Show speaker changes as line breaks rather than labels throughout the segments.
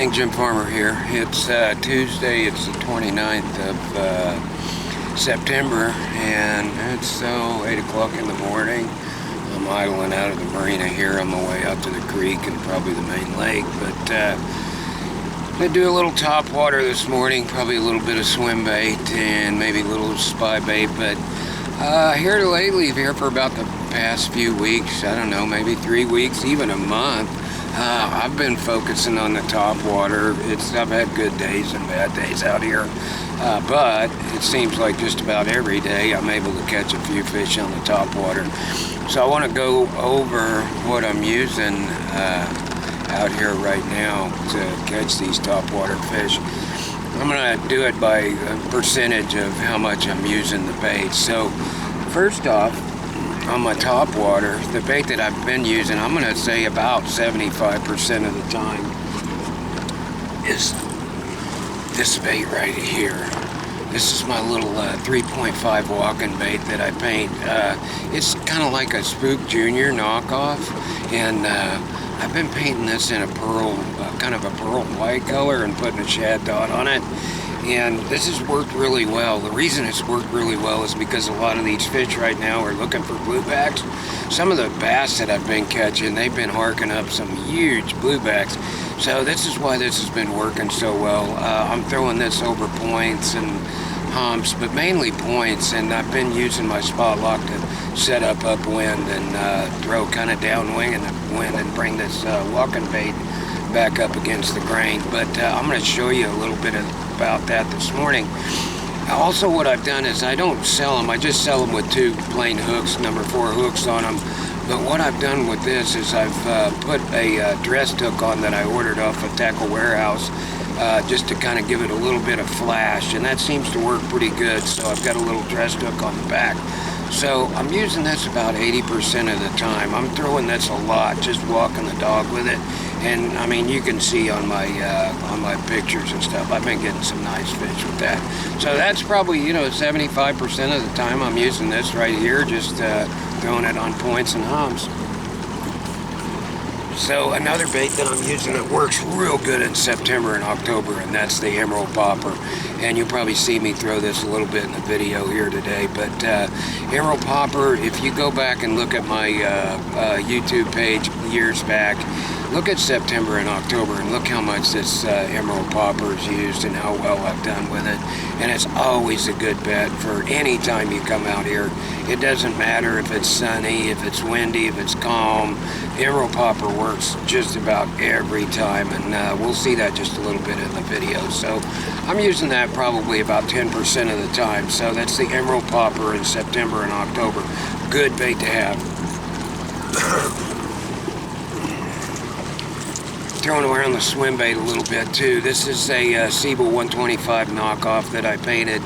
morning, Jim Farmer here. It's Tuesday, it's the 29th of September, and it's 8 o'clock in the morning. I'm idling out of the marina here on my way out to the creek and probably the main lake, but I'm going to do a little top water this morning, probably a little bit of swim bait and maybe a little spy bait, but here lately, here for about the past few weeks, I don't know, maybe 3 weeks, even a month, I've been focusing on the top water. I've had good days and bad days out here, but it seems like just about every day I'm able to catch a few fish on the top water. So I want to go over what I'm using out here right now to catch these top water fish. I'm going to do it by a percentage of how much I'm using the bait. So first off, on my top water, the bait that I've been using, I'm going to say about 75% of the time is this bait right here. This is my little 3.5 walking bait that I paint. It's kind of like a Spook Junior knockoff, and I've been painting this in a pearl, kind of a pearl white color, and putting a shad dot on it. And this has worked really well. The reason it's worked really well is because a lot of these fish right now are looking for bluebacks. Some of the bass that I've been catching, they've been harking up some huge bluebacks. So this is why this has been working so well. I'm throwing this over points and humps, but mainly points, and I've been using my spot lock to set up upwind and throw kind of downwind in the wind and bring this walking bait back up against the grain. But I'm going to show you a little bit about that this morning. Also, what I've done is I don't sell them. I just sell them with 2 plain hooks, number 4 hooks on them. But what I've done with this is I've put a dressed hook on that I ordered off a Tackle Warehouse, just to kind of give it a little bit of flash, and that seems to work pretty good. So I've got a little dressed hook on the back. So I'm using this about 80% of the time. I'm throwing this a lot, just walking the dog with it. And I mean, you can see on my pictures and stuff, I've been getting some nice fish with that. So that's probably, 75% of the time I'm using this right here, just throwing it on points and humps. So another bait that I'm using that works real good in September and October, and that's the emerald popper. And you'll probably see me throw this a little bit in the video here today. But emerald popper, if you go back and look at my YouTube page years back, look at September and October and look how much this emerald popper is used and how well I've done with it. And it's always a good bet for any time you come out here. It doesn't matter if it's sunny, if it's windy, if it's calm. Emerald popper works just about every time, and we'll see that just a little bit in the video. So I'm using that probably about 10% of the time. So that's the emerald popper in September and October. Good bait to have. Throwing around the swim bait a little bit too. This is a Siebel 125 knockoff that I painted.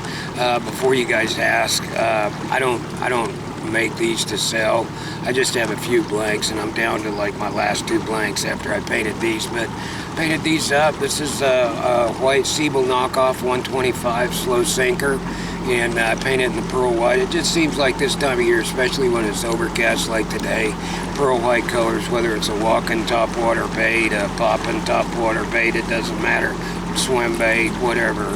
Before you guys ask, I don't make these to sell. I just have a few blanks, and I'm down to like my last 2 blanks after I painted these. But painted these up. This is a white Siebel knockoff 125 slow sinker, and I painted in the pearl white. It just seems like this time of year, especially when it's overcast like today, pearl white colors, whether it's a walking top water bait, a popping top water bait, it doesn't matter, swim bait, whatever.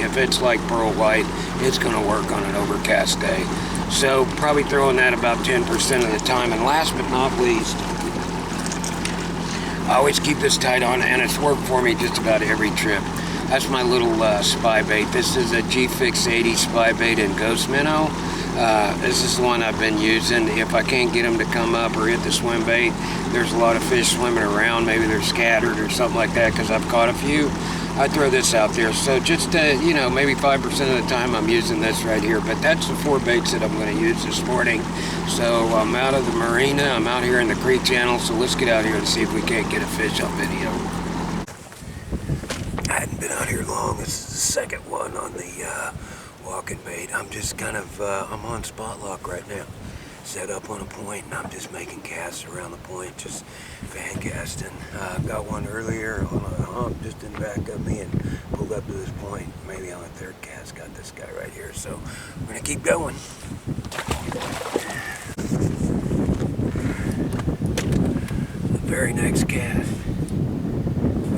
If it's like pearl white, it's going to work on an overcast day. So probably throwing that about 10% of the time. And last but not least, I always keep this tight on, and it's worked for me just about every trip. That's my little spy bait. This is a G-Fix 80 spy bait in ghost minnow. This is the one I've been using. If I can't get them to come up or hit the swim bait, there's a lot of fish swimming around. Maybe they're scattered or something like that, because I've caught a few. I throw this out there. So just, maybe 5% of the time I'm using this right here. But that's the 4 baits that I'm going to use this morning. So I'm out of the marina. I'm out here in the creek channel. So let's get out here and see if we can't get a fish on video. I hadn't been out here long. This is the second one on the walking bait. I'm just kind of, I'm on spot lock right now. Set up on a point, and I'm just making casts around the point, just fan casting. Got one earlier on a hump just in back of me and pulled up to this point. Maybe on the 3rd cast, got this guy right here. So I'm gonna keep going. The very next cast,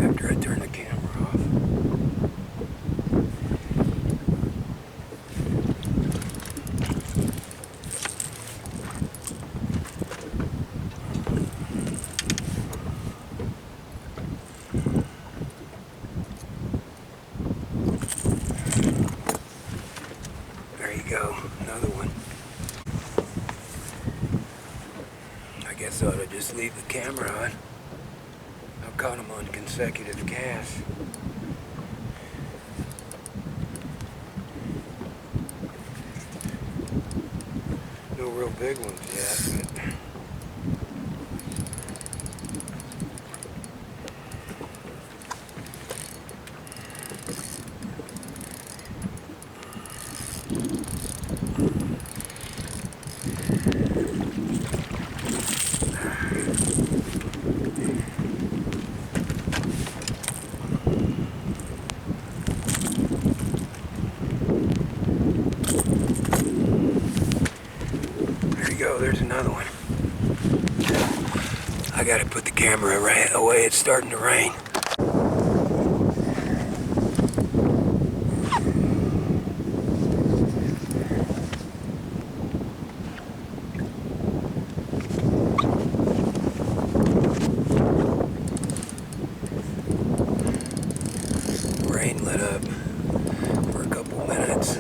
after I turn the camera. just leave the camera on. I've caught them on consecutive casts. No real big ones yet, but go, there's another one. I gotta put the camera away, it's starting to rain. Rain lit up for a couple minutes.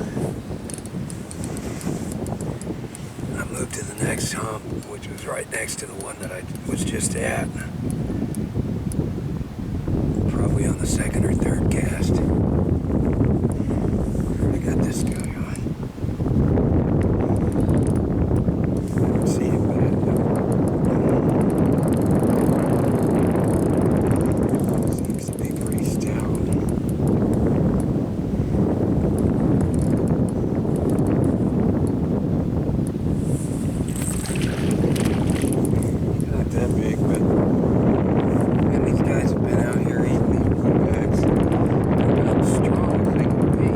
I moved to the next hump, which was right next to the one that I was just at. Probably on the second or third cast. I got this guy on. I don't see it bad, but seems to be pretty stout. Not that big, but man, these guys have been out here eating these bluebacks. They're about as strong as they can be.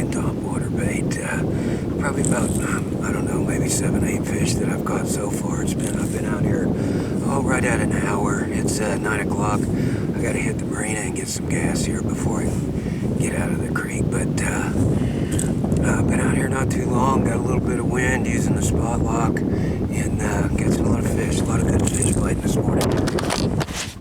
Topwater bait, probably about, I don't know, maybe 7-8 fish that I've caught so far. I've been out here, right at an hour. It's 9 o'clock. I gotta hit the marina and get some gas here before I get out of the creek, but I've been out here not too long, got a little bit of wind using the spot lock, and catching a lot of fish, a lot of good fish biting this morning.